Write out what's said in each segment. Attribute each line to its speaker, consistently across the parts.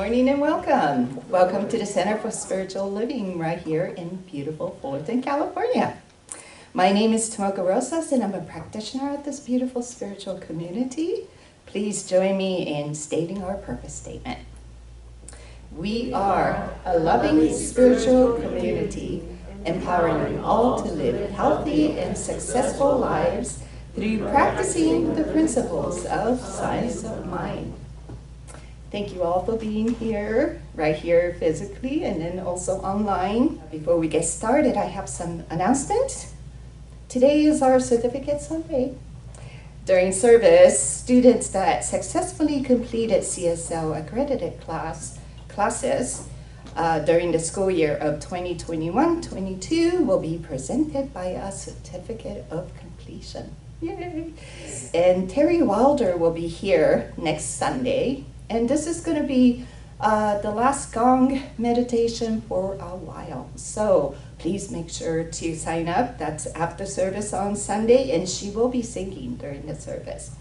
Speaker 1: morning and welcome. Welcome to the Center for Spiritual Living right here in beautiful Fullerton, California. My name is Tomoko Rosas and I'm a practitioner at this beautiful spiritual community. Please join me in stating our purpose statement. We are a loving spiritual community empowering all to live healthy and successful lives through practicing the principles of science of mind. Thank you all for being here, right here physically and then also online. Before we get started, I have some announcements. Today is our Certificate Sunday. During service, students that successfully completed CSL accredited classes during the school year of 2021-22 will be presented by a Certificate of Completion. Yay! And Terry Wilder will be here next Sunday. And this is going to be the last gong meditation for a while. So please make sure to sign up. That's after service on Sunday, and she will be singing during the service.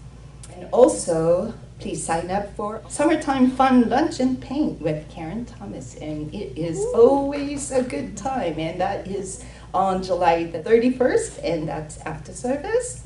Speaker 1: And also, please sign up for Summertime Fun Lunch and Paint with Karen Thomas. And it is always a good time. And that is on July the 31st, and that's after service.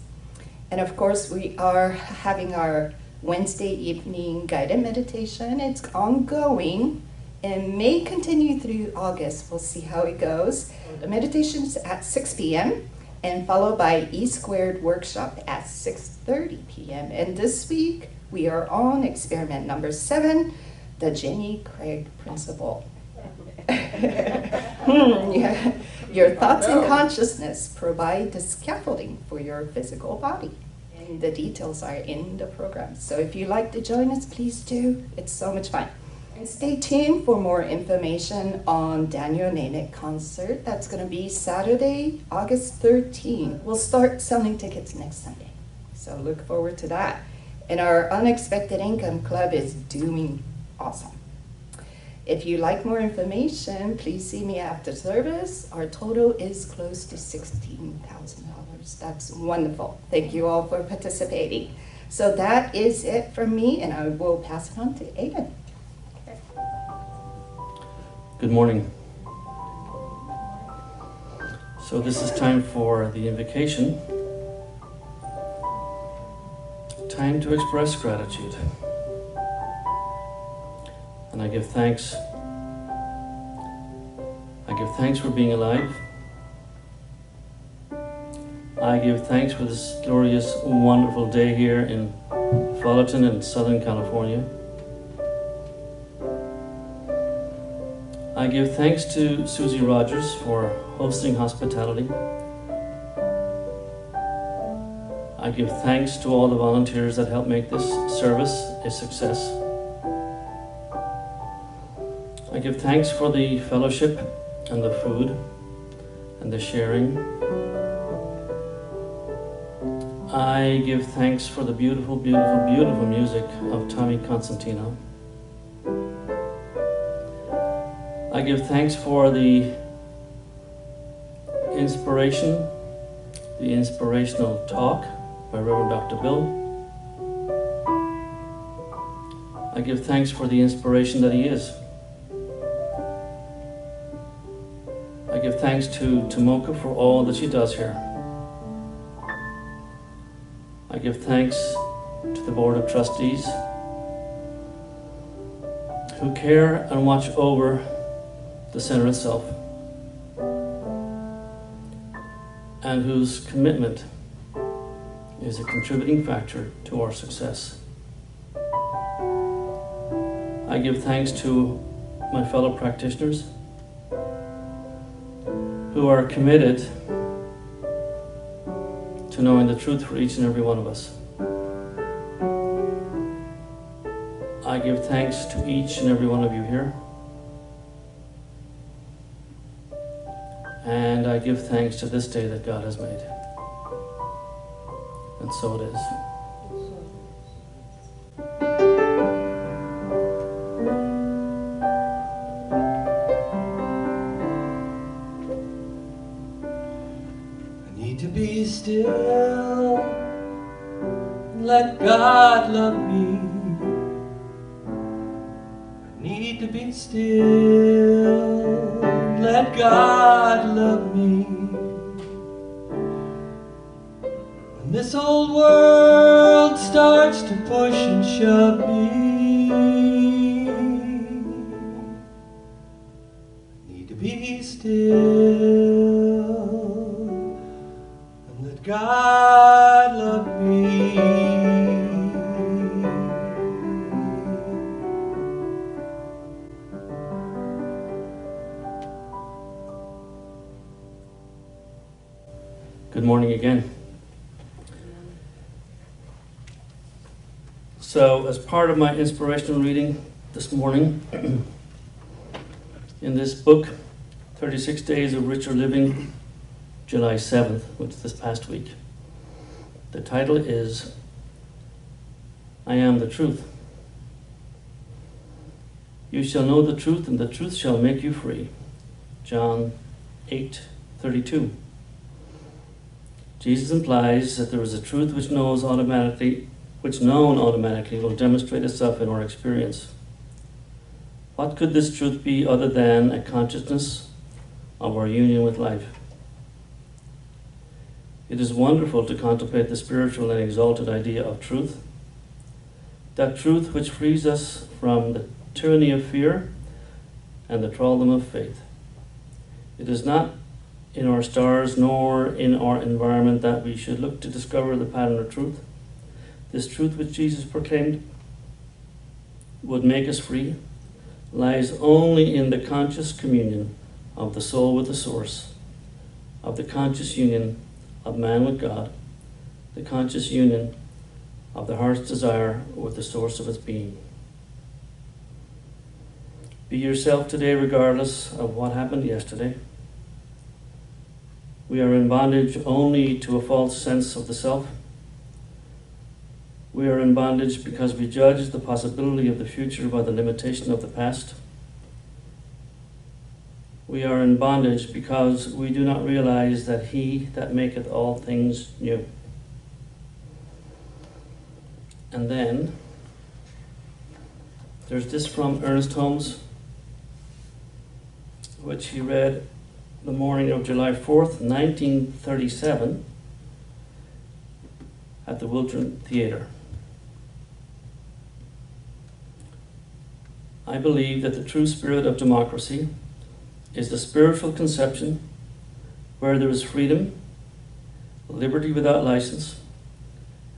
Speaker 1: And of course, we are having our Wednesday evening guided meditation. It's ongoing and may continue through August. We'll see how it goes. The meditation is at 6 p.m. and followed by E-squared workshop at 6:30 p.m. And this week we are on experiment number 7, the Jenny Craig principle. Yeah. Your thoughts and consciousness provide the scaffolding for your physical body. The details are in the program. So if you'd like to join us, please do. It's so much fun. And stay tuned for more information on Daniel Nanick concert. That's going to be Saturday, August 13th. We'll start selling tickets next Sunday. So look forward to that. And our Unexpected Income Club is doing awesome. If you'd like more information, please see me after service. Our total is close to $16,000. That's wonderful. Thank you all for participating. So that is it from me, and I will pass it on to Aidan.
Speaker 2: Good morning. So this is time for the invocation. Time to express gratitude. And I give thanks. I give thanks for being alive. I give thanks for this glorious, wonderful day here in Fullerton in Southern California. I give thanks to Susie Rogers for hosting hospitality. I give thanks to all the volunteers that helped make this service a success. I give thanks for the fellowship and the food and the sharing. I give thanks for the beautiful, beautiful, beautiful music of Tommy Constantino. I give thanks for the inspiration, the inspirational talk by Reverend Dr. Bill. I give thanks for the inspiration that he is. I give thanks to Tomoko for all that she does here. I give thanks to the Board of Trustees who care and watch over the center itself and whose commitment is a contributing factor to our success. I give thanks to my fellow practitioners who are committed to knowing the truth for each and every one of us. I give thanks to each and every one of you here. And I give thanks to this day that God has made. And so it is.
Speaker 3: I need to be still and let God love me. need to be still. Let God love me. When this old world starts to push and shove me, I need to be still and let God love me.
Speaker 2: Good morning again. So, as part of my inspirational reading this morning, in this book, 36 Days of Richer Living, July 7th, which is this past week, the title is, I Am the Truth. You shall know the truth, and the truth shall make you free. John 8:32. Jesus implies that there is a truth which known automatically will demonstrate itself in our experience. What could this truth be other than a consciousness of our union with life? It is wonderful to contemplate the spiritual and exalted idea of truth, that truth which frees us from the tyranny of fear and the thraldom of faith. It is not in our stars nor in our environment that we should look to discover the pattern of truth. This truth which Jesus proclaimed would make us free lies only in the conscious communion of the soul with the source, of the conscious union of man with God, the conscious union of the heart's desire with the source of its being. Be yourself today regardless of what happened yesterday. We are in bondage only to a false sense of the self. We are in bondage because we judge the possibility of the future by the limitation of the past. We are in bondage because we do not realize that He that maketh all things new. And then, there's this from Ernest Holmes, which he read the morning of July 4th, 1937, at the Fullerton Theatre. I believe that the true spirit of democracy is the spiritual conception where there is freedom, liberty without license,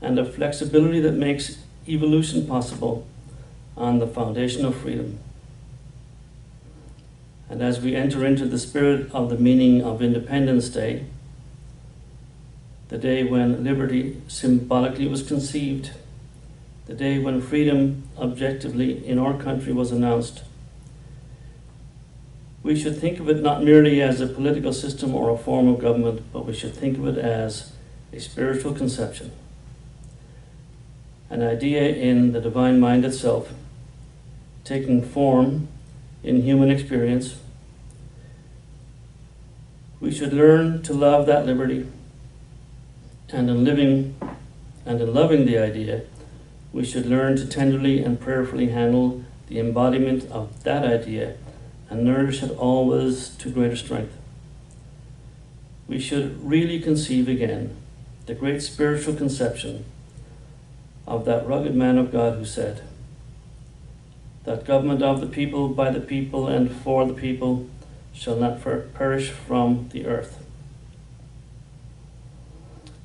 Speaker 2: and a flexibility that makes evolution possible on the foundation of freedom. And as we enter into the spirit of the meaning of Independence Day, the day when liberty symbolically was conceived, the day when freedom objectively in our country was announced, we should think of it not merely as a political system or a form of government, but we should think of it as a spiritual conception, an idea in the divine mind itself, taking form in human experience. We should learn to love that liberty, and in loving the idea, we should learn to tenderly and prayerfully handle the embodiment of that idea and nourish it always to greater strength. We should really conceive again the great spiritual conception of that rugged man of God who said, that government of the people, by the people, and for the people shall not perish from the earth.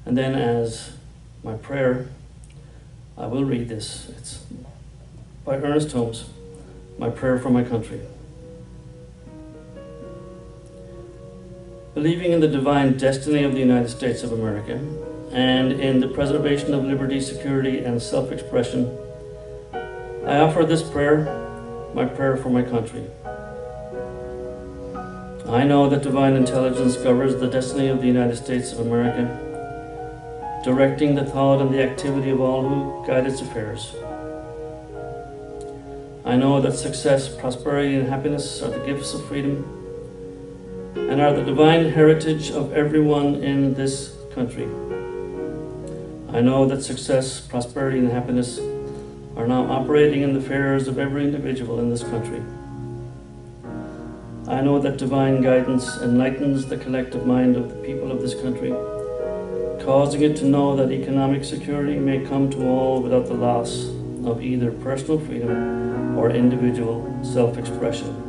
Speaker 2: And then as my prayer, I will read this. It's by Ernest Holmes, my prayer for my country. Believing in the divine destiny of the United States of America and in the preservation of liberty, security, and self-expression, I offer this prayer, my prayer for my country. I know that divine intelligence governs the destiny of the United States of America, directing the thought and the activity of all who guide its affairs. I know that success, prosperity, and happiness are the gifts of freedom and are the divine heritage of everyone in this country. I know that success, prosperity, and happiness are now operating in the affairs of every individual in this country. I know that divine guidance enlightens the collective mind of the people of this country, causing it to know that economic security may come to all without the loss of either personal freedom or individual self-expression.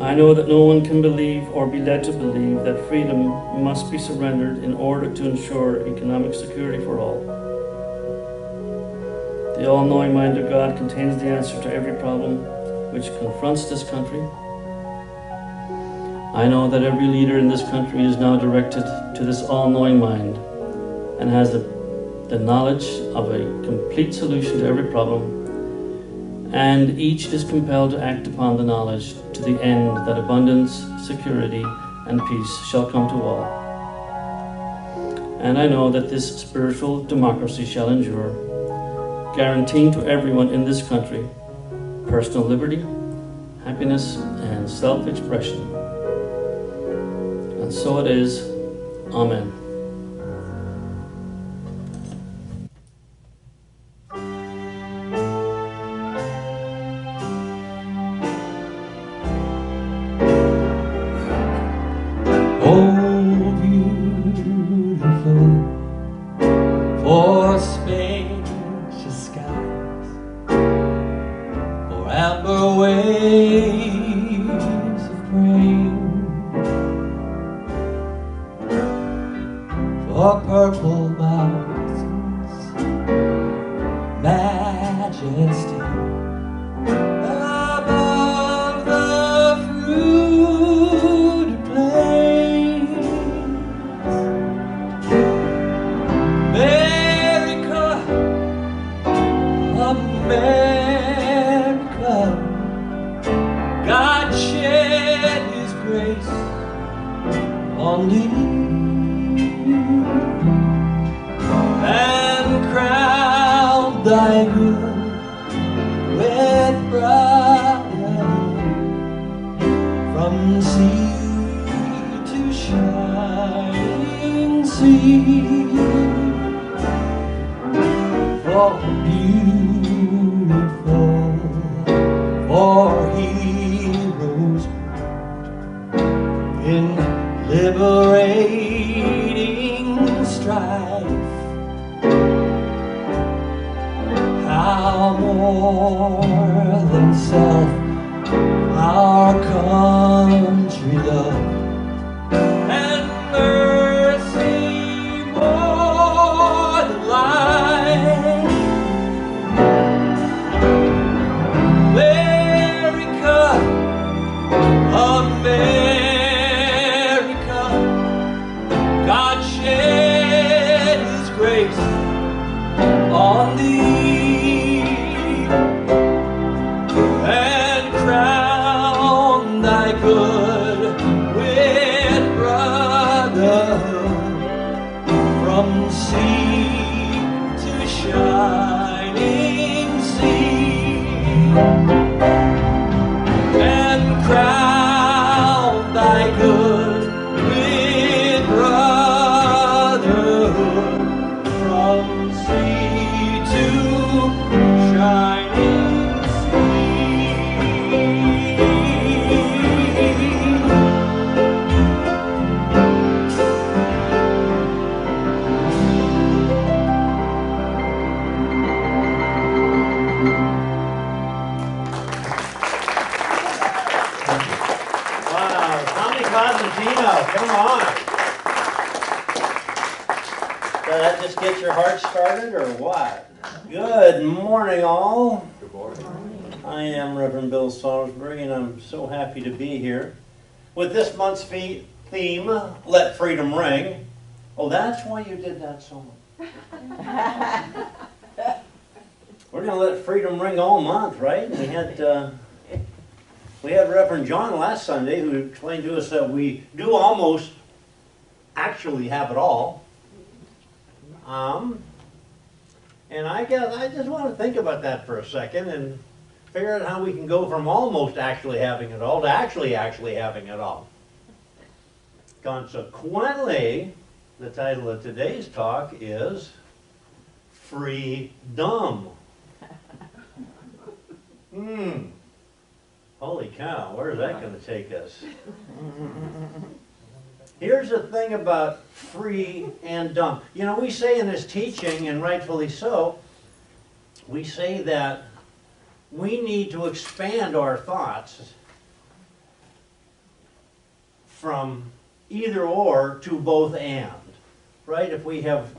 Speaker 2: I know that no one can believe or be led to believe that freedom must be surrendered in order to ensure economic security for all. The all-knowing mind of God contains the answer to every problem which confronts this country. I know that every leader in this country is now directed to this all-knowing mind and has the knowledge of a complete solution to every problem, and each is compelled to act upon the knowledge to the end that abundance, security, and peace shall come to all. And I know that this spiritual democracy shall endure, guaranteeing to everyone in this country personal liberty, happiness, and self-expression. And so it is. Amen.
Speaker 3: Oh, beautiful for spacious skies, for amber waves of grain, for purple mountains, majesty above the fruited plains. America, America, God shed His grace on thee and crowned thy good with brotherhood from sea to shining sea. For beautiful, for heroes in liberating strife, how more than self our country loved, and mercy more than life. America, America, God shed His grace on thee and crown thy good with brotherhood from sea to shining sea, and crown thy good with brotherhood from sea to shining sea.
Speaker 4: Wow, Tommy Cosentino, come on. Did that just get your heart started or what? Good morning, all.
Speaker 5: Good morning.
Speaker 4: I am Reverend Bill Salisbury, and I'm so happy to be here with this month's theme, Let Freedom Ring. Oh, that's why you did that song. We're going to let freedom ring all month, right? We had Reverend John last Sunday who explained to us that we do almost actually have it all. And I guess I just want to think about that for a second and figure out how we can go from almost actually having it all to actually having it all. Consequently, the title of today's talk is freedom. Holy cow, where's that going to take us? Here's the thing about free and dumb. You know, we say in this teaching, and rightfully so, we say that we need to expand our thoughts from either or to both and, right? If we have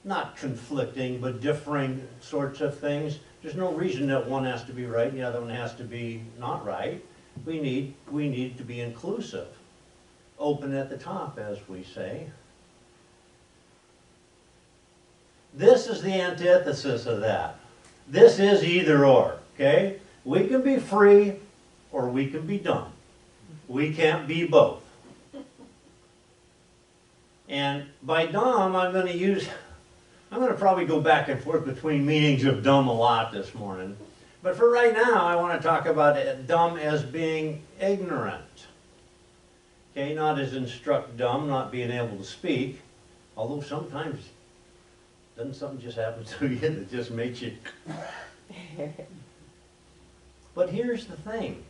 Speaker 4: not conflicting, but differing sorts of things, there's no reason that one has to be right and the other one has to be not right. We need to be inclusive. Open at the top, as we say. This is the antithesis of that. This is either or, okay? We can be free or we can be dumb. We can't be both. And by dumb, I'm going to probably go back and forth between meanings of dumb a lot this morning. But for right now, I want to talk about dumb as being ignorant. Okay, not as instruct dumb, not being able to speak. Although sometimes, doesn't something just happen to you that just makes you... But here's the thing.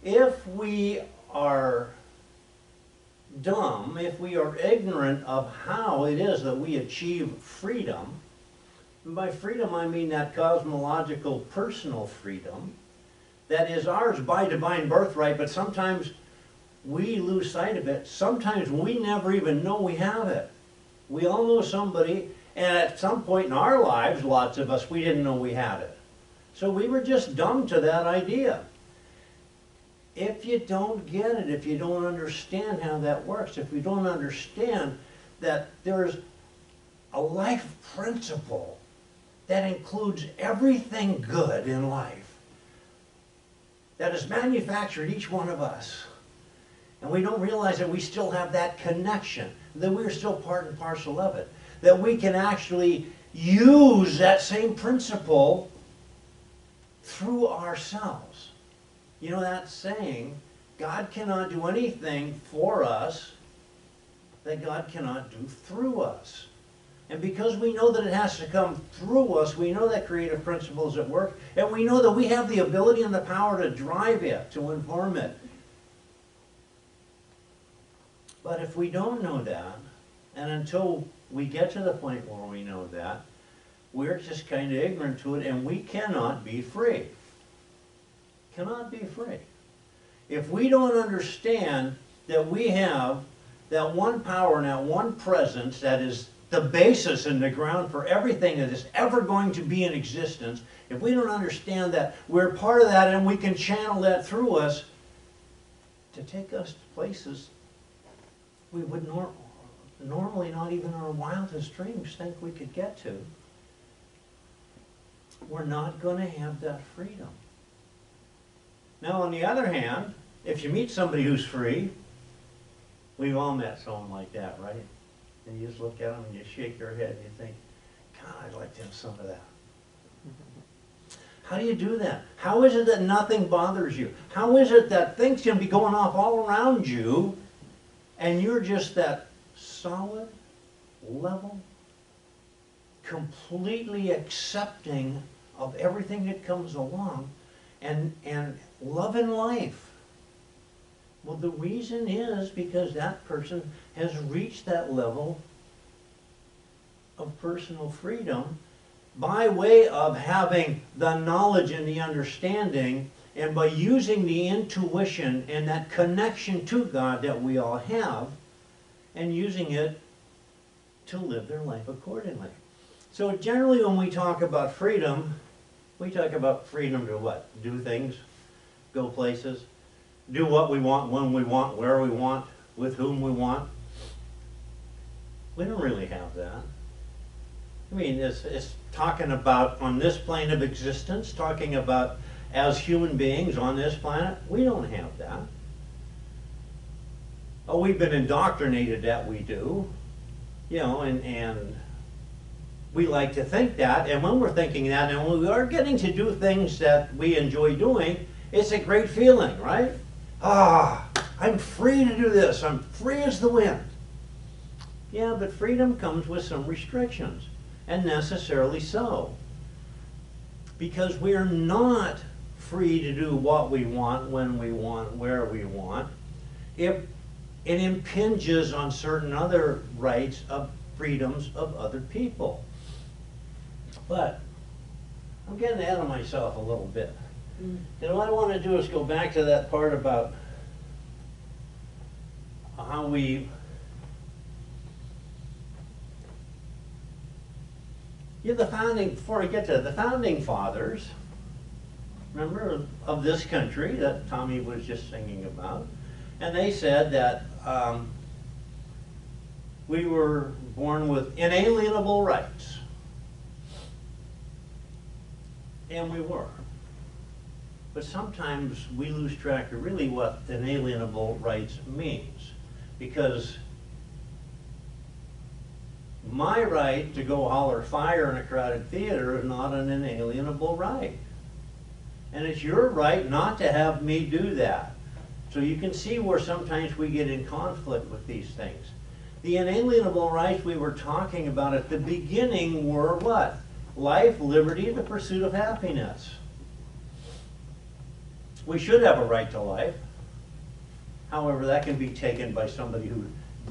Speaker 4: If we are dumb, if we are ignorant of how it is that we achieve freedom, and by freedom I mean that cosmological personal freedom that is ours by divine birthright, but sometimes we lose sight of it. Sometimes we never even know we have it. We all know somebody, and at some point in our lives, lots of us, we didn't know we had it. So we were just dumb to that idea. If you don't get it, if you don't understand how that works, if you don't understand that there's a life principle that includes everything good in life, that is manufactured each one of us, and we don't realize that we still have that connection, that we're still part and parcel of it, that we can actually use that same principle through ourselves. You know that saying, God cannot do anything for us that God cannot do through us. And because we know that it has to come through us, we know that creative principle is at work, and we know that we have the ability and the power to drive it, to inform it. But if we don't know that, and until we get to the point where we know that, we're just kind of ignorant to it, and we cannot be free. Cannot be free. If we don't understand that we have that one power and that one presence that is the basis and the ground for everything that is ever going to be in existence, if we don't understand that we're part of that and we can channel that through us to take us to places we would normally not even in our wildest dreams think we could get to, we're not going to have that freedom. Now, on the other hand, if you meet somebody who's free, we've all met someone like that, right? And you just look at them and you shake your head and you think, God, I'd like to have some of that. How do you do that? How is it that nothing bothers you? How is it that things can be going off all around you and you're just that solid, level, completely accepting of everything that comes along and loving life? Well, the reason is because that person has reached that level of personal freedom by way of having the knowledge and the understanding, and by using the intuition and that connection to God that we all have, and using it to live their life accordingly. So generally when we talk about freedom, we talk about freedom to what? Do things, go places, do what we want, when we want, where we want, with whom we want. We don't really have that. I mean, it's talking about on this plane of existence, talking about as human beings on this planet. We don't have that. Oh, we've been indoctrinated that we do, you know, and we like to think that, and when we're thinking that, and when we are getting to do things that we enjoy doing, it's a great feeling, right? Ah, I'm free to do this. I'm free as the wind. Yeah, but freedom comes with some restrictions. and necessarily so. Because we are not free to do what we want, when we want, where we want, if it impinges on certain other rights of freedoms of other people. But I'm getting ahead of myself a little bit. And what I want to do is go back to that part about how we before I get to the founding fathers, remember, of this country that Tommy was just singing about, and they said that we were born with inalienable rights. And we were. But sometimes we lose track of really what inalienable rights means. Because my right to go holler fire in a crowded theater is not an inalienable right. And it's your right not to have me do that. So you can see where sometimes we get in conflict with these things. The inalienable rights we were talking about at the beginning were what? Life, liberty, the pursuit of happiness. We should have a right to life. However, that can be taken by somebody who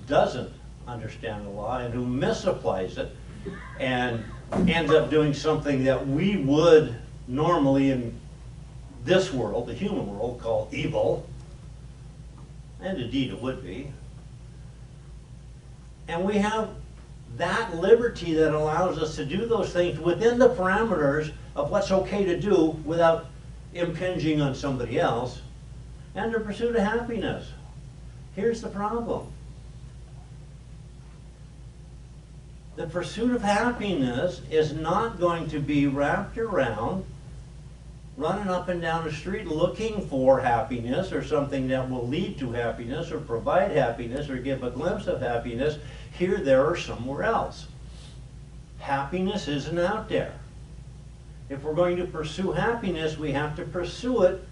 Speaker 4: doesn't understand the law and who misapplies it and ends up doing something that we would normally in this world, the human world, call evil. And indeed it would be. And we have that liberty that allows us to do those things within the parameters of what's okay to do without impinging on somebody else, and the pursuit of happiness. Here's the problem. The pursuit of happiness is not going to be wrapped around running up and down the street looking for happiness or something that will lead to happiness or provide happiness or give a glimpse of happiness here, there, or somewhere else. Happiness isn't out there. If we're going to pursue happiness, we have to pursue it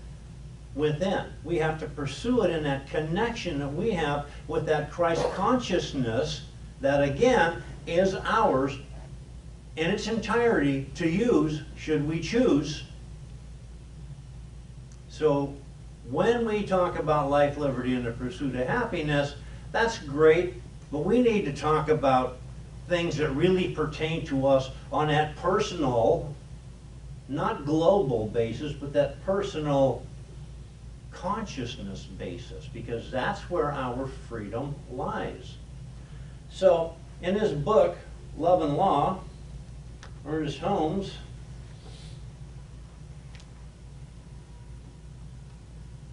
Speaker 4: within. We have to pursue it in that connection that we have with that Christ consciousness that, again, is ours in its entirety to use, should we choose. So when we talk about life, liberty, and the pursuit of happiness, that's great, but we need to talk about things that really pertain to us on that personal, not global basis, but that personal consciousness basis, because that's where our freedom lies. So in his book, Love and Law, Ernest Holmes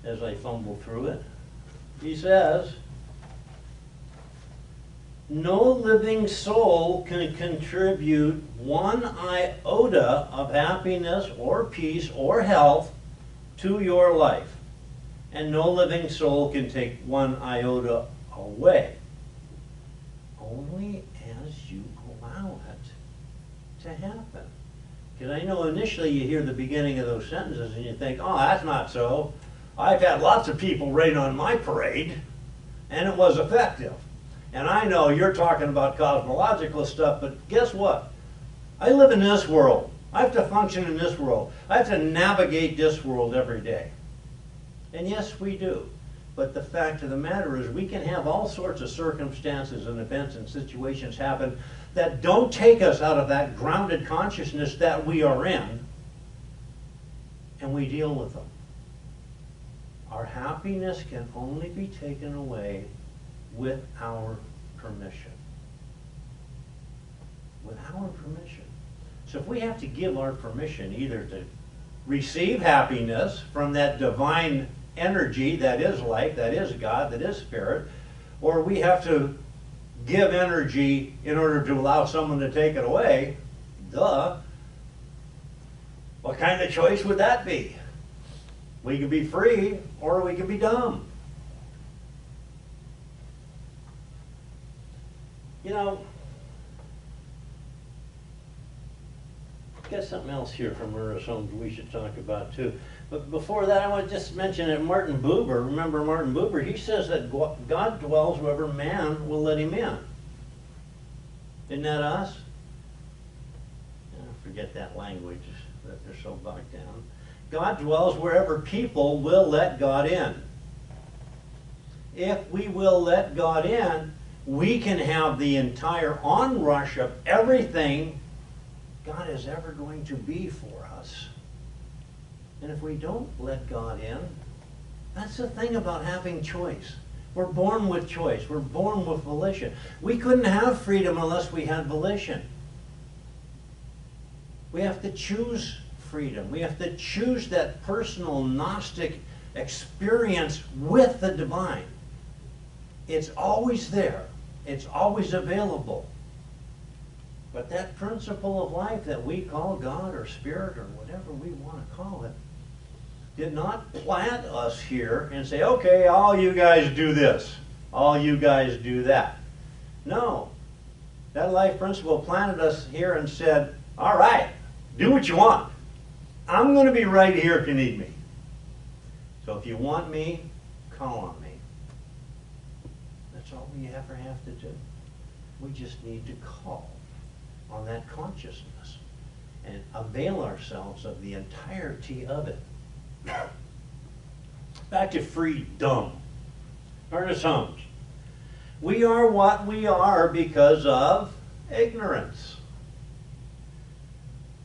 Speaker 4: as I fumble through it, he says, no living soul can contribute one iota of happiness or peace or health to your life. And no living soul can take one iota away. Only as you allow it to happen. Because I know initially you hear the beginning of those sentences and you think, oh, that's not so. I've had lots of people rain on my parade, and it was effective. And I know you're talking about cosmological stuff, but guess what? I live in this world. I have to function in this world. I have to navigate this world every day. And yes, we do. But the fact of the matter is we can have all sorts of circumstances and events and situations happen that don't take us out of that grounded consciousness that we are in, and we deal with them. Our happiness can only be taken away with our permission. With our permission. So if we have to give our permission either to receive happiness from that divine energy that is life, that is God, that is spirit, or we have to give energy in order to allow someone to take it away, duh, what kind of choice would that be? We could be free, or we could be dumb. You know, I've got something else here from Ernest Holmes we should talk about too. But before that, I want to just mention that Martin Buber, remember Martin Buber, he says that God dwells wherever man will let him in. Isn't that us? forget that language that they're so bogged down. God dwells wherever people will let God in. If we will let God in, we can have the entire onrush of everything God is ever going to be for us. And if we don't let God in, that's the thing about having choice. We're born with choice. We're born with volition. We couldn't have freedom unless we had volition. We have to choose freedom. We have to choose that personal Gnostic experience with the divine. It's always there. It's always available. But that principle of life that we call God or Spirit or whatever we want to call it, did not plant us here and say, okay, all you guys do this, all you guys do that. No. That life principle planted us here and said, all right, do what you want. I'm going to be right here if you need me. So if you want me, call on me. That's all we ever have to do. We just need to call on that consciousness and avail ourselves of the entirety of it. Back to freedom. Ernest Holmes. We are what we are because of ignorance.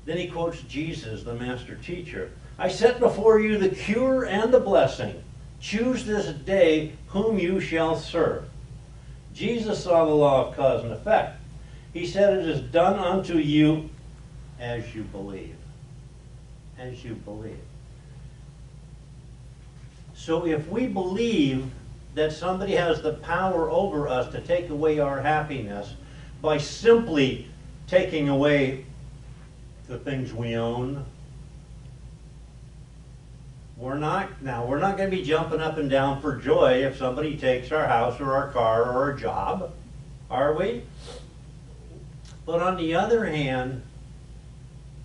Speaker 4: Then he quotes Jesus, the master teacher. I set before you the cure and the blessing. Choose this day whom you shall serve. Jesus saw the law of cause and effect. He said, it is done unto you as you believe. As you believe. So if we believe that somebody has the power over us to take away our happiness by simply taking away the things we own, we're not going to be jumping up and down for joy if somebody takes our house or our car or our job, are we? But on the other hand,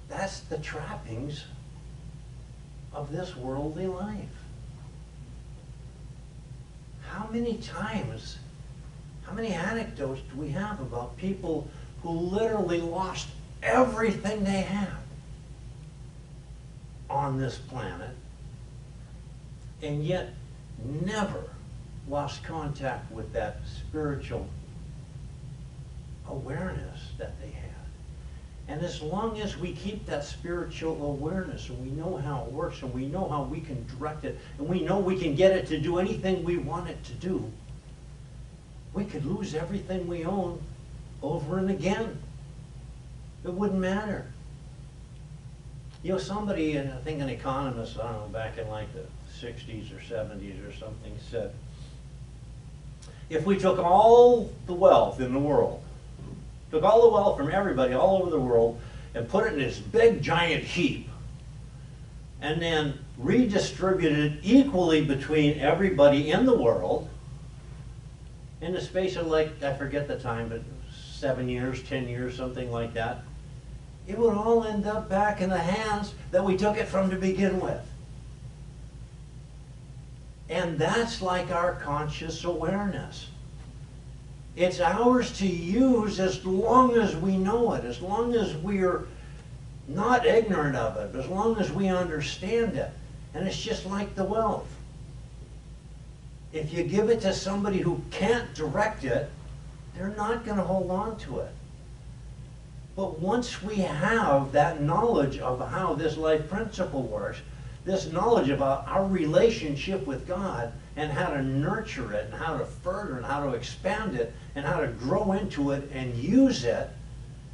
Speaker 4: that's the trappings of this worldly life. How many times, how many anecdotes do we have about people who literally lost everything they had on this planet and yet never lost contact with that spiritual awareness that they had? And as long as we keep that spiritual awareness and we know how it works and we know how we can direct it and we know we can get it to do anything we want it to do, we could lose everything we own over and again. It wouldn't matter. You know, somebody, I think an economist, I don't know, back in like the 60s or 70s or something, said, if we took all the wealth in the world, took all the wealth from everybody all over the world and put it in this big giant heap and then redistributed it equally between everybody in the world in the space of like, I forget the time, but 7 years, 10 years, something like that, it would all end up back in the hands that we took it from to begin with. And that's like our conscious awareness. It's ours to use as long as we know it, as long as we're not ignorant of it, as long as we understand it. And it's just like the wealth. If you give it to somebody who can't direct it, they're not going to hold on to it. But once we have that knowledge of how this life principle works, this knowledge about our relationship with God and how to nurture it and how to further and how to expand it and how to grow into it and use it,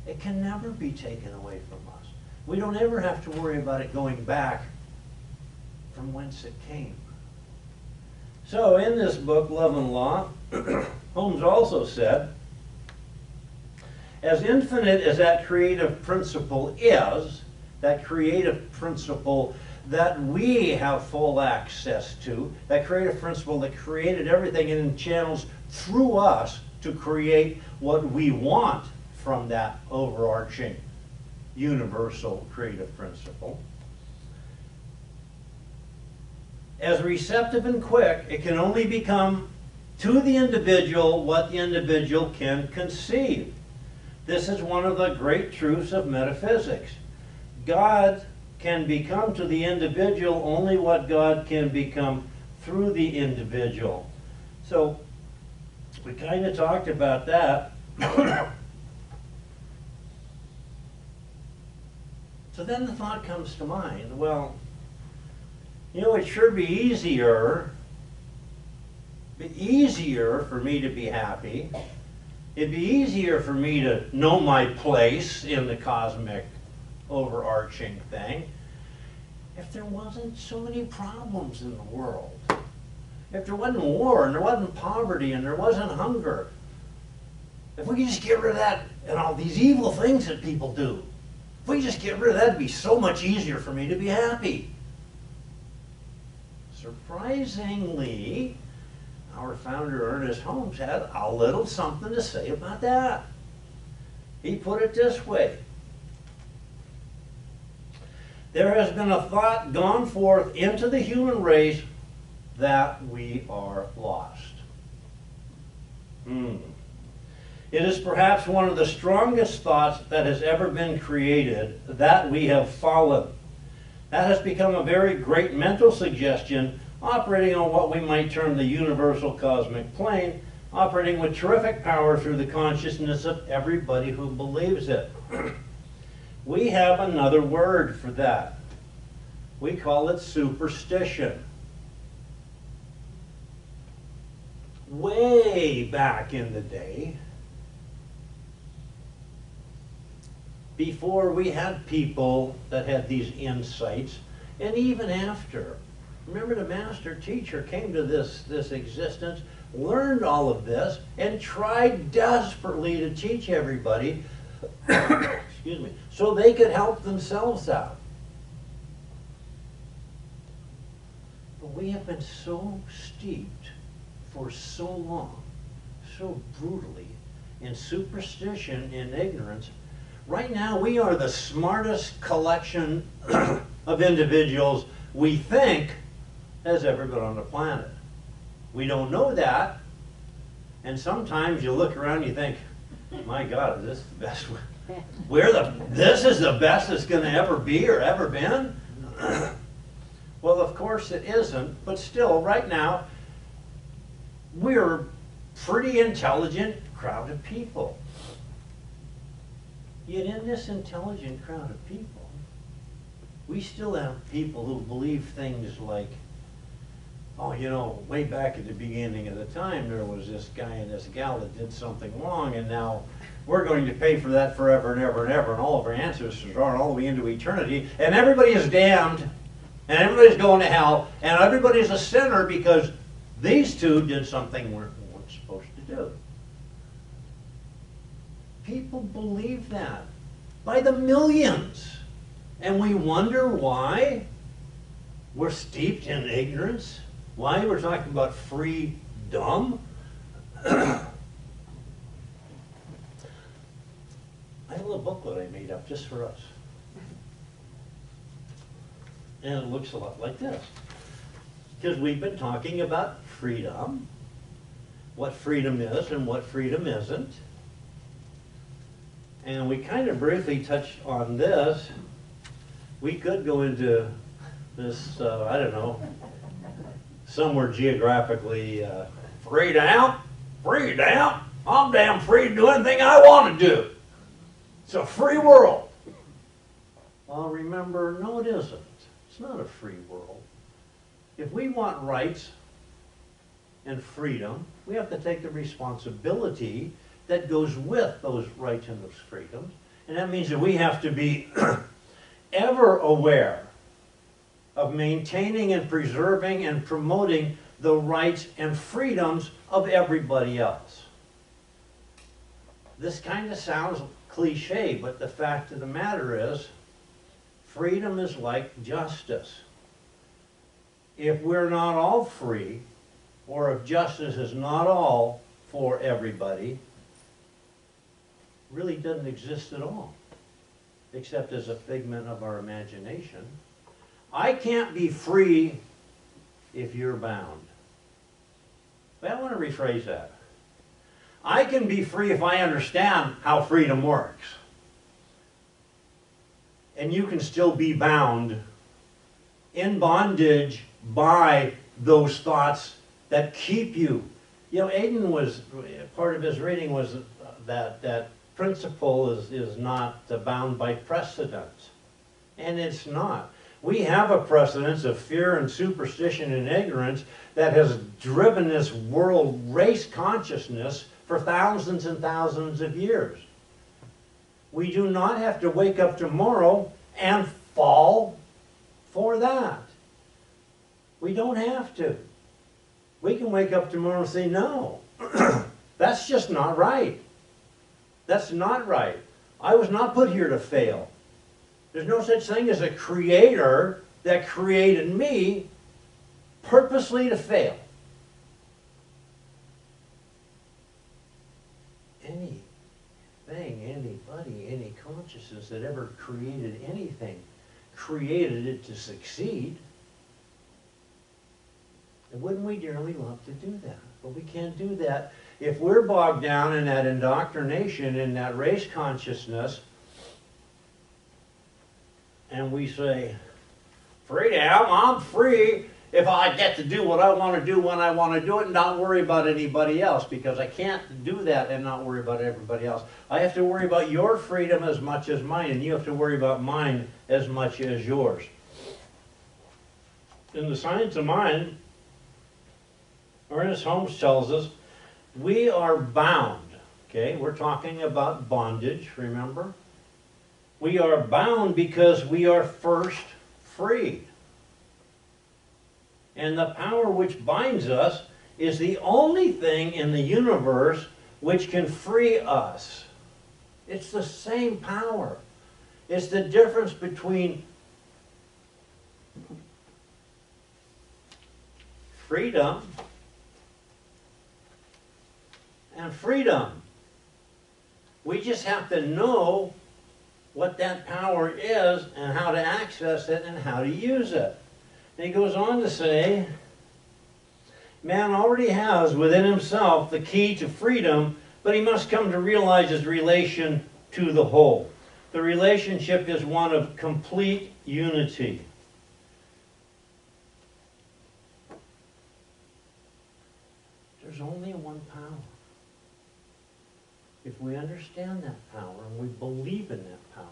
Speaker 4: it can never be taken away from us. We don't ever have to worry about it going back from whence it came. So in this book, Love and Law, Holmes also said, as infinite as that creative principle is, that creative principle that we have full access to, that creative principle that created everything and channels through us to create what we want from that overarching universal creative principle. As receptive and quick, it can only become to the individual what the individual can conceive. This is one of the great truths of metaphysics. God can become to the individual only what God can become through the individual. So we kind of talked about that. So then the thought comes to mind, well, you know, it'd sure be easier for me to be happy. It'd be easier for me to know my place in the cosmic overarching thing if there wasn't so many problems in the world. If there wasn't war, and there wasn't poverty, and there wasn't hunger. If we could just get rid of that and all these evil things that people do. If we just get rid of that, it'd be so much easier for me to be happy. Surprisingly, our founder, Ernest Holmes, had a little something to say about that. He put it this way: there has been a thought gone forth into the human race that we are lost. It is perhaps one of the strongest thoughts that has ever been created, that we have fallen. That has become a very great mental suggestion, operating on what we might term the universal cosmic plane, operating with terrific power through the consciousness of everybody who believes it. We have another word for that. We call it superstition. Way back in the day, before we had people that had these insights, and even after, remember, the master teacher came to this existence, learned all of this, and tried desperately to teach everybody, excuse me, so they could help themselves out. But we have been so steeped for so long, so brutally, in superstition and ignorance. Right now, we are the smartest collection of individuals we think has ever been on the planet. We don't know that, and sometimes you look around and you think, my God, is this the best? This is the best it's going to ever be or ever been? Well, of course it isn't, but still, right now, we're a pretty intelligent crowd of people. Yet in this intelligent crowd of people, we still have people who believe things like, oh, you know, way back at the beginning of the time, there was this guy and this gal that did something wrong, and now we're going to pay for that forever and ever and ever, and all of our ancestors are all the way into eternity, and everybody is damned, and everybody's going to hell, and everybody's a sinner because these two did something weren't supposed to do. People believe that by the millions. And we wonder why we're steeped in ignorance, why we're talking about freedom. I have a little booklet I made up just for us. And it looks a lot like this. Because we've been talking about freedom, what freedom is and what freedom isn't. And we kind of briefly touched on this. We could go into this, I don't know, somewhere geographically, freedom, I'm damn free to do anything I want to do. It's a free world. Well, remember, no, it isn't. It's not a free world. If we want rights and freedom, we have to take the responsibility that goes with those rights and those freedoms. And that means that we have to be ever aware of maintaining and preserving and promoting the rights and freedoms of everybody else. This kind of sounds cliche, but the fact of the matter is, freedom is like justice. If we're not all free, or if justice is not all for everybody, really doesn't exist at all, except as a figment of our imagination. I can't be free if you're bound. But I want to rephrase that. I can be free if I understand how freedom works. and you can still be bound in bondage by those thoughts that keep you. You know, Aidan was, part of his reading was that principle is not bound by precedent. And it's not. We have a precedence of fear and superstition and ignorance that has driven this world race consciousness for thousands and thousands of years. We do not have to wake up tomorrow and fall for that. We don't have to. We can wake up tomorrow and say, no, that's just not right. That's not right. I was not put here to fail. There's no such thing as a creator that created me purposely to fail. Anything, anybody, any consciousness that ever created anything, created it to succeed. And wouldn't we dearly love to do that? But we can't do that if we're bogged down in that indoctrination, in that race consciousness, and we say, freedom, I'm free if I get to do what I want to do when I want to do it and not worry about anybody else, because I can't do that and not worry about everybody else. I have to worry about your freedom as much as mine, and you have to worry about mine as much as yours. In the Science of Mind, Ernest Holmes tells us we are bound. Okay, we're talking about bondage, remember? We are bound because we are first free. And the power which binds us is the only thing in the universe which can free us. It's the same power. It's the difference between freedom and freedom. We just have to know what that power is and how to access it and how to use it. And he goes on to say, man already has within himself the key to freedom, but he must come to realize his relation to the whole. The relationship is one of complete unity. There's only one power. If we understand that power and we believe in that power,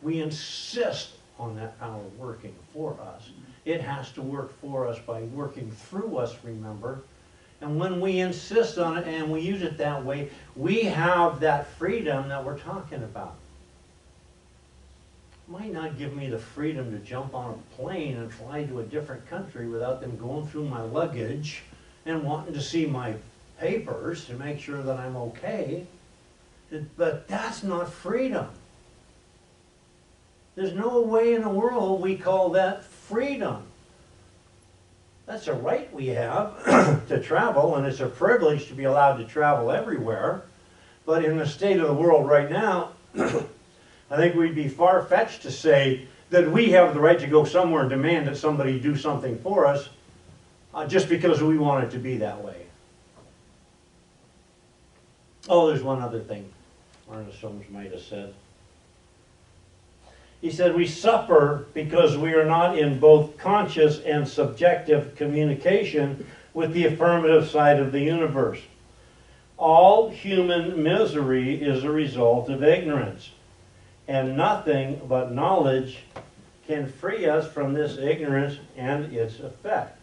Speaker 4: we insist on that power working for us. It has to work for us by working through us, remember. And when we insist on it and we use it that way, we have that freedom that we're talking about. It might not give me the freedom to jump on a plane and fly to a different country without them going through my luggage and wanting to see my papers to make sure that I'm okay. But that's not freedom. There's no way in the world we call that freedom. That's a right we have to travel, and it's a privilege to be allowed to travel everywhere. But in the state of the world right now, I think we'd be far-fetched to say that we have the right to go somewhere and demand that somebody do something for us just because we want it to be that way. Oh, there's one other thing Ernest Holmes might have said. He said, we suffer because we are not in both conscious and subjective communication with the affirmative side of the universe. All human misery is a result of ignorance, and nothing but knowledge can free us from this ignorance and its effect.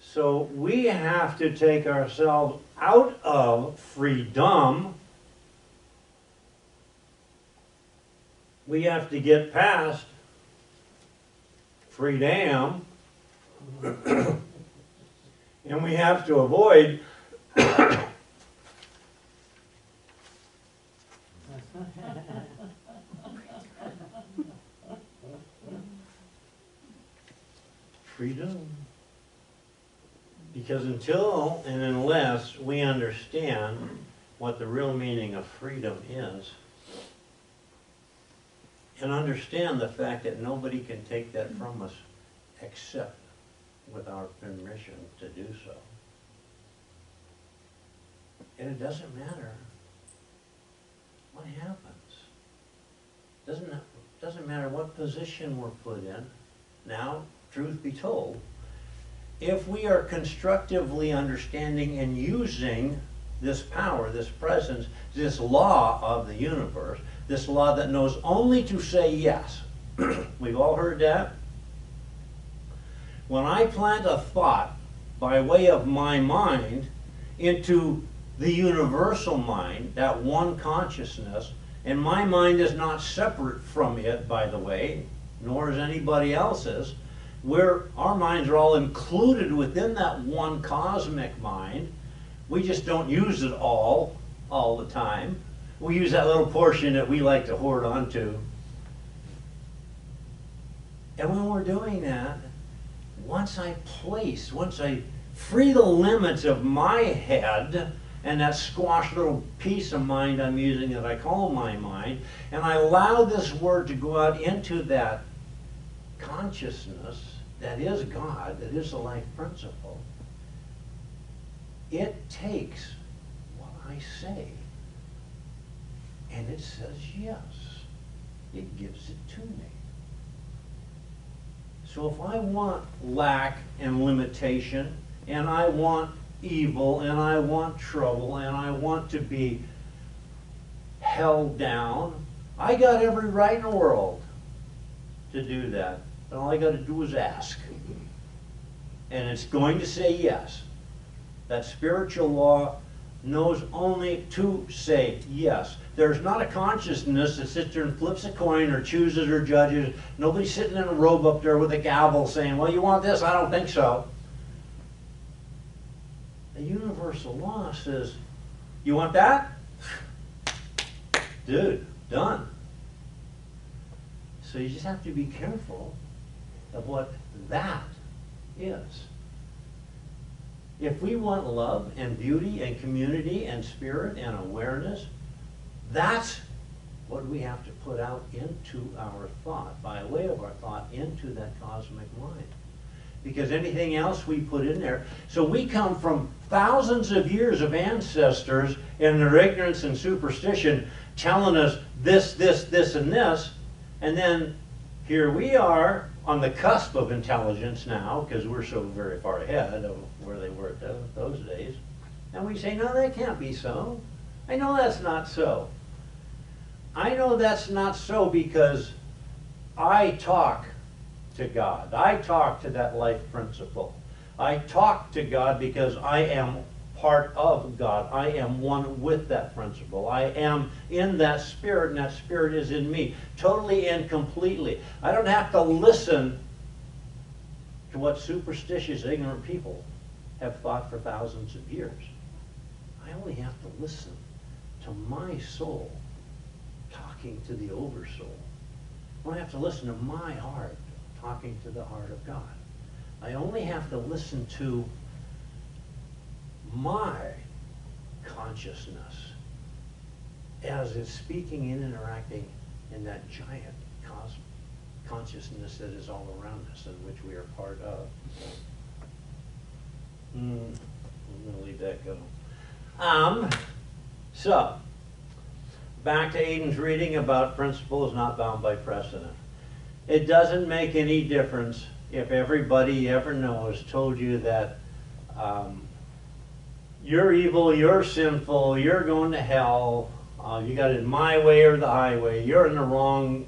Speaker 4: So we have to take ourselves out of freedom. We have to get past freedom, and we have to avoid freedom. Because until and unless we understand what the real meaning of freedom is, and understand the fact that nobody can take that from us except with our permission to do so. And it doesn't matter what happens. Doesn't matter what position we're put in. Now, truth be told, if we are constructively understanding and using this power, this presence, this law of the universe, this law that knows only to say yes. We've all heard that. When I plant a thought by way of my mind into the universal mind, that one consciousness, and my mind is not separate from it, by the way, nor is anybody else's, our minds are all included within that one cosmic mind. We just don't use it all the time. We use that little portion that we like to hoard onto. And when we're doing that, once I free the limits of my head and that squashed little piece of mind I'm using that I call my mind, and I allow this word to go out into that consciousness that is God, that is the life principle, it takes what I say and it says yes. It gives it to me. So if I want lack and limitation, and I want evil, and I want trouble, and I want to be held down, I got every right in the world to do that. And all I got to do is ask. And it's going to say yes. That spiritual law knows only to say yes. There's not a consciousness that sits there and flips a coin or chooses or judges. Nobody's sitting in a robe up there with a gavel saying, well, you want this? I don't think so. The universal law says, you want that? Dude, done. So you just have to be careful of what that is. If we want love and beauty and community and spirit and awareness, that's what we have to put out into our thought, by way of our thought, into that cosmic mind. Because anything else we put in there, so we come from thousands of years of ancestors in their ignorance and superstition telling us this, and this, and then here we are on the cusp of intelligence now, because we're so very far ahead of where they were at those days, and we say, no, that can't be so. I know that's not so. I know that's not so because I talk to God. I talk to that life principle. I talk to God because I am part of God. I am one with that principle. I am in that spirit, and that spirit is in me, totally and completely. I don't have to listen to what superstitious, ignorant people have thought for thousands of years. I only have to listen to my soul talking to the oversoul. I only have to listen to my heart talking to the heart of God. I only have to listen to my consciousness as it's speaking and interacting in that giant consciousness that is all around us and which we are part of. I'm going to leave that go. So, back to Aidan's reading about principles not bound by precedent. It doesn't make any difference if everybody you ever knows told you that you're evil, you're sinful, you're going to hell, you got it my way or the highway, you're in the wrong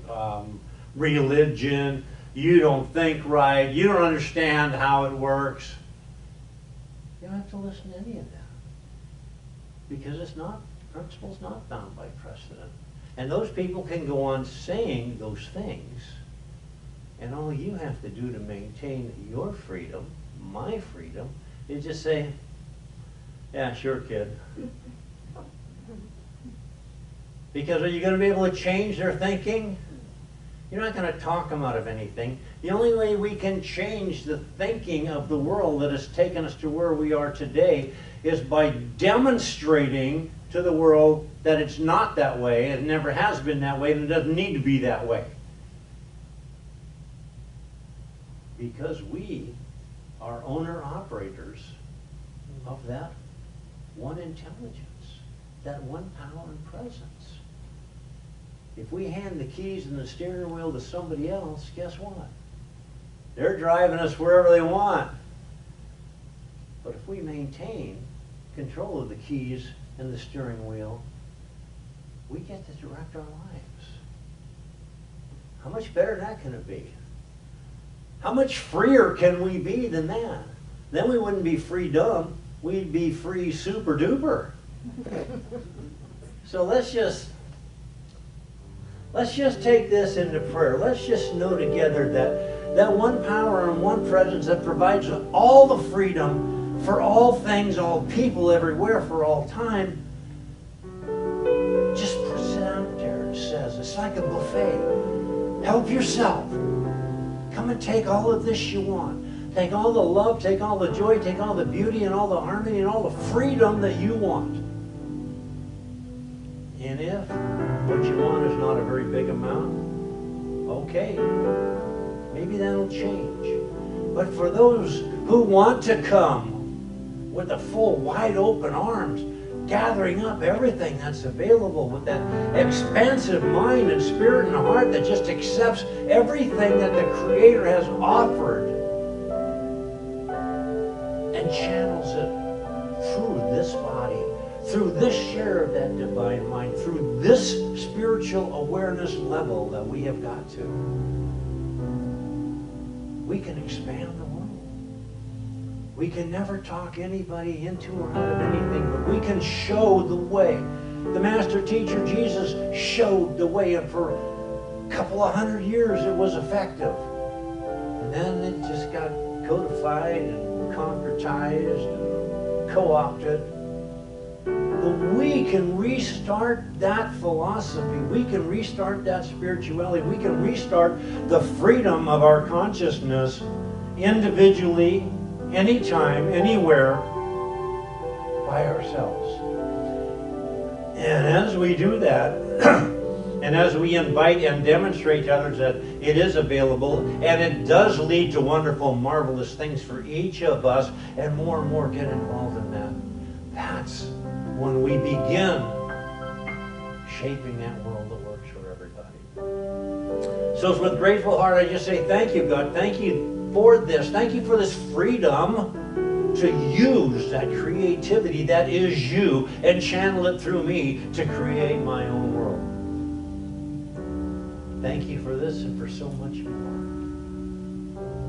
Speaker 4: religion, you don't think right, you don't understand how it works. You don't have to listen to any of that. Because it's not, principle's not bound by precedent. And those people can go on saying those things, and all you have to do to maintain your freedom, my freedom, is just say, yeah, sure, kid. Because are you going to be able to change their thinking? You're not going to talk them out of anything. The only way we can change the thinking of the world that has taken us to where we are today is by demonstrating to the world that it's not that way, it never has been that way, and it doesn't need to be that way. Because we are owner-operators of that one intelligence, that one power and presence. If we hand the keys and the steering wheel to somebody else, guess what? They're driving us wherever they want. But if we maintain control of the keys and the steering wheel, we get to direct our lives. How much better that can it be? How much freer can we be than that? Then we wouldn't be free dumb. We'd be free super duper. So let's just take this into prayer. Let's just know together that one power and one presence that provides all the freedom for all things, all people, everywhere, for all time, just puts it out there and says, it's like a buffet. Help yourself. Come and take all of this you want. Take all the love, take all the joy, take all the beauty and all the harmony and all the freedom that you want. And if what you want is not a very big amount, okay, maybe that'll change. But for those who want to come with the full, wide open arms, gathering up everything that's available with that expansive mind and spirit and heart that just accepts everything that the Creator has offered and channels it through this body, through this share of that divine mind, through this spiritual awareness level that we have got to, we can expand the world. We can never talk anybody into or out of anything, but we can show the way. The master teacher Jesus showed the way, and for a couple of 100 years it was effective. And then it just got codified and concretized and co-opted. But we can restart that philosophy. We can restart that spirituality. We can restart the freedom of our consciousness individually, anytime, anywhere, by ourselves. And as we do that, and as we invite and demonstrate to others that it is available, and it does lead to wonderful, marvelous things for each of us, and more get involved in that, that's when we begin shaping that world that works for everybody. So it's with grateful heart I just say thank you, God. Thank you for this. Thank you for this freedom to use that creativity that is you and channel it through me to create my own world. Thank you for this and for so much more.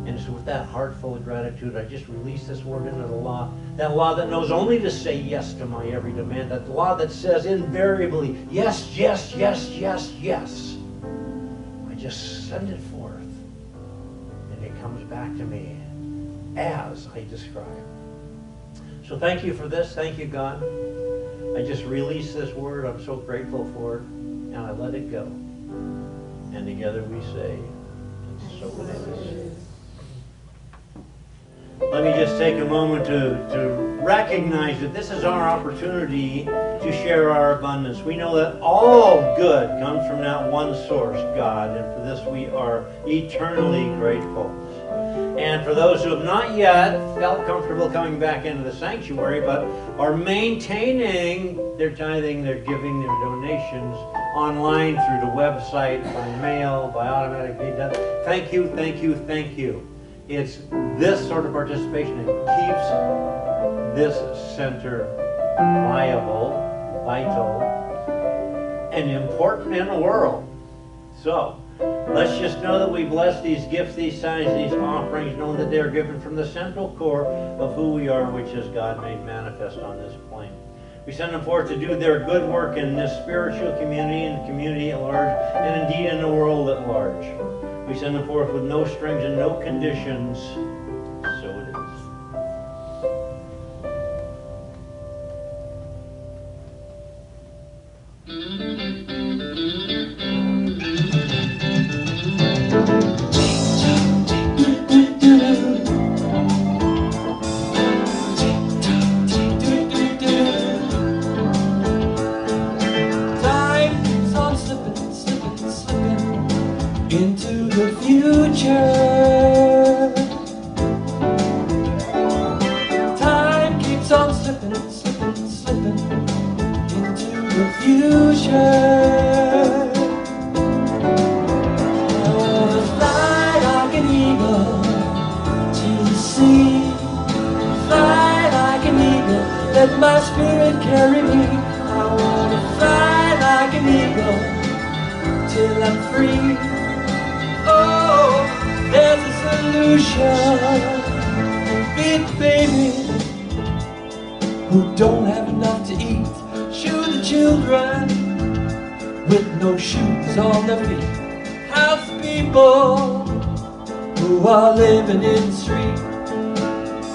Speaker 4: And so with that heart full of gratitude, I just release this word into the law. That law that knows only to say yes to my every demand. That law that says invariably, yes, yes, yes, yes, yes. I just send it forth. And it comes back to me as I describe. So thank you for this. Thank you, God. I just release this word. I'm so grateful for it. And I let it go. And together we say, and so it is. Let me just take a moment to recognize that this is our opportunity to share our abundance. We know that all good comes from that one source, God, and for this we are eternally grateful. And for those who have not yet felt comfortable coming back into the sanctuary, but are maintaining their tithing, their giving, their donations online through the website, by mail, by automatic pay, thank you, thank you, thank you. It's this sort of participation that keeps this center viable, vital, and important in the world. So, let's just know that we bless these gifts, these signs, these offerings, knowing that they are given from the central core of who we are, which is God made manifest on this plane. We send them forth to do their good work in this spiritual community and the community at large, and indeed in the world at large. We send them forth with no strings and no conditions. So it is.
Speaker 3: Time keeps on slipping, slipping, slipping into the future. Time keeps on slipping, slipping, slipping into the future. spirit carry me. I wanna fly like an eagle till I'm free. Oh, there's a solution. Big baby who don't have enough to eat. Shoe the children with no shoes on their feet. House people who are living in the street.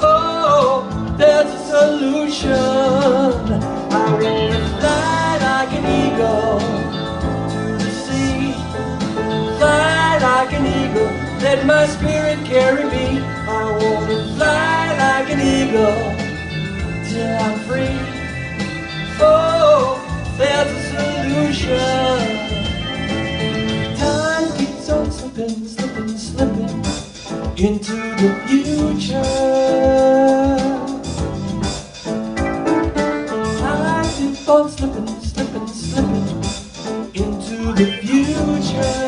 Speaker 3: Oh, there's a solution. I wanna fly like an eagle to the sea. Fly like an eagle, let my spirit carry me. I wanna fly like an eagle till I'm free. Oh, there's a solution. Time keeps on slipping, slipping, slipping into the future. Time keeps on slipping, slipping, slipping into the future.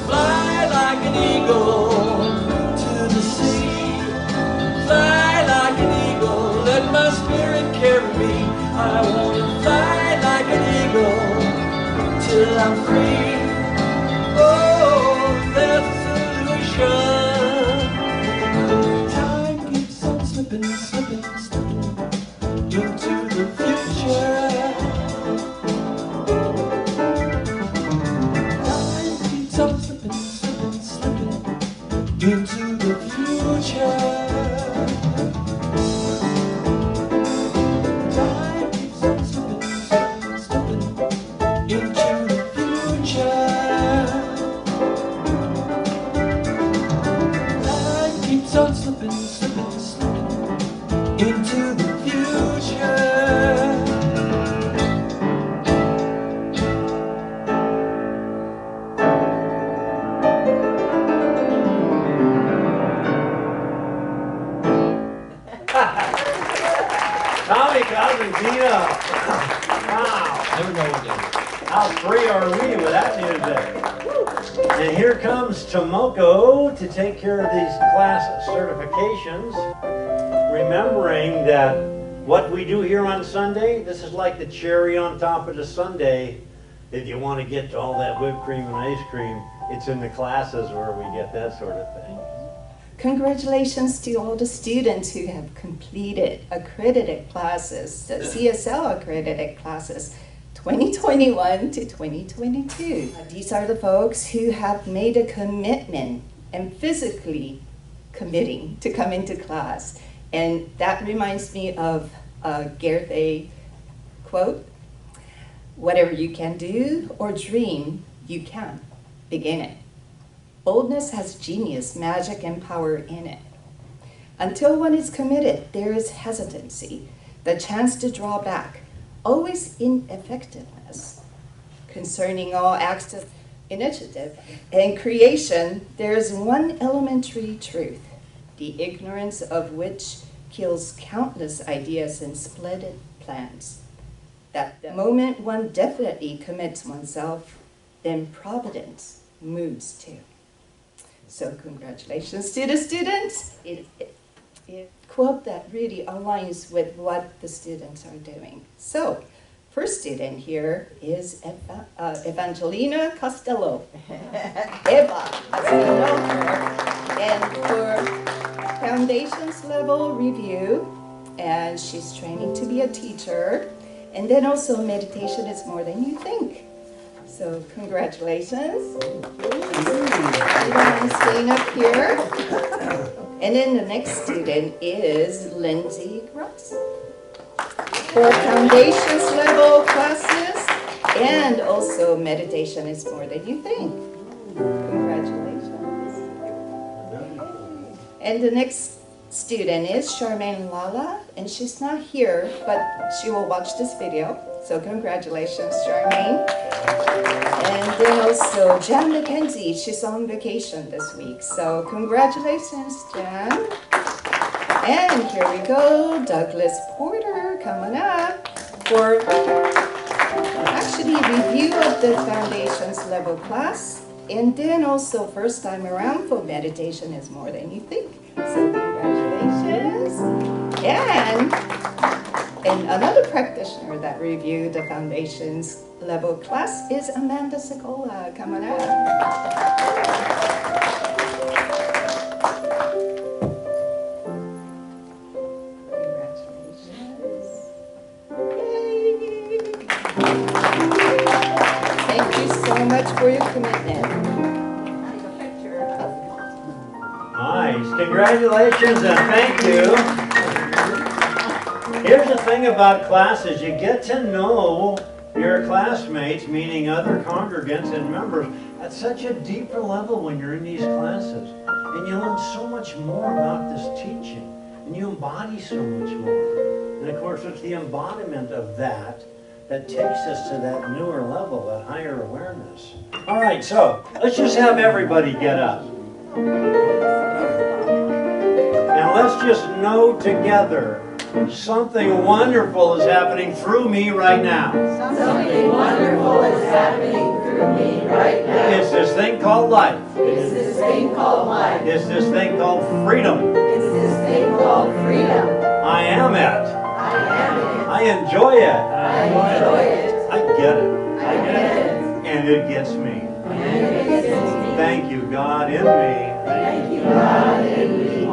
Speaker 3: Fly like an eagle to the sea. Fly like an eagle, let my spirit carry me. I wanna fly like an eagle till I'm free. Oh, there's a solution. Time keeps on slipping, slipping, slipping into the future. Time keeps on slipping, slipping, slipping into the future. Time keeps on slipping, slipping, slipping into the future. Time keeps on slipping, slipping, slipping into the future.
Speaker 4: Tommy Cosentino. Wow.
Speaker 3: Never know again.
Speaker 4: How free are we with that music? And here comes Tomoko to take care of these class certifications. Remembering that what we do here on Sunday, this is like the cherry on top of the sundae. If you want to get to all that whipped cream and ice cream, it's in the classes where we get that sort of thing.
Speaker 1: Congratulations to all the students who have completed accredited classes, the CSL accredited classes, 2021 to 2022. These are the folks who have made a commitment and physically committing to come into class. And that reminds me of a Gareth A. quote, "Whatever you can do or dream, you can begin it." Boldness has genius, magic, and power in it. Until one is committed, there is hesitancy, the chance to draw back, always ineffectiveness. Concerning all acts of initiative and creation, there is one elementary truth, the ignorance of which kills countless ideas and splendid plans. That the moment one definitely commits oneself, then providence moves too. So congratulations to the students. It's a quote that really aligns with what the students are doing. So, first student here is Evangelina Costello. Eva Costello. And for foundations level review, and she's training to be a teacher. And then also meditation is more than you think. So congratulations. Everyone is staying up here. And then the next student is Lindsay Gross. For foundations level classes and also meditation is more than you think. Congratulations. And the next student is Charmaine Lala, and she's not here, but she will watch this video. So congratulations, Charmaine. And then also Jan McKenzie, she's on vacation this week. So congratulations, Jan. And here we go, Douglas Porter coming up for actually review of the foundations level class. And then also first time around for meditation is more than you think. So congratulations. Yes. And another practitioner that reviewed the foundations level class is Amanda Sicola. Come on up. Thank you so much for your commitment.
Speaker 4: Nice. Congratulations and thank you. Here's the thing about classes. You get to know your classmates, meaning other congregants and members, at such a deeper level when you're in these classes. And you learn so much more about this teaching. And you embody so much more. And of course, it's the embodiment of that takes us to that newer level, that higher awareness. All right, so let's just have everybody get up. And let's just know together something wonderful is happening through me right now.
Speaker 5: Something wonderful is happening through me right now.
Speaker 4: It's this thing called life.
Speaker 5: It's this thing called life.
Speaker 4: It's this thing called freedom.
Speaker 5: It's this thing called freedom.
Speaker 4: I am it.
Speaker 5: I am it.
Speaker 4: I enjoy it.
Speaker 5: I enjoy it.
Speaker 4: I get it.
Speaker 5: I get it.
Speaker 4: And it gets me.
Speaker 5: And it gets me.
Speaker 4: Thank you, God, in me.
Speaker 5: Thank you, God, in me.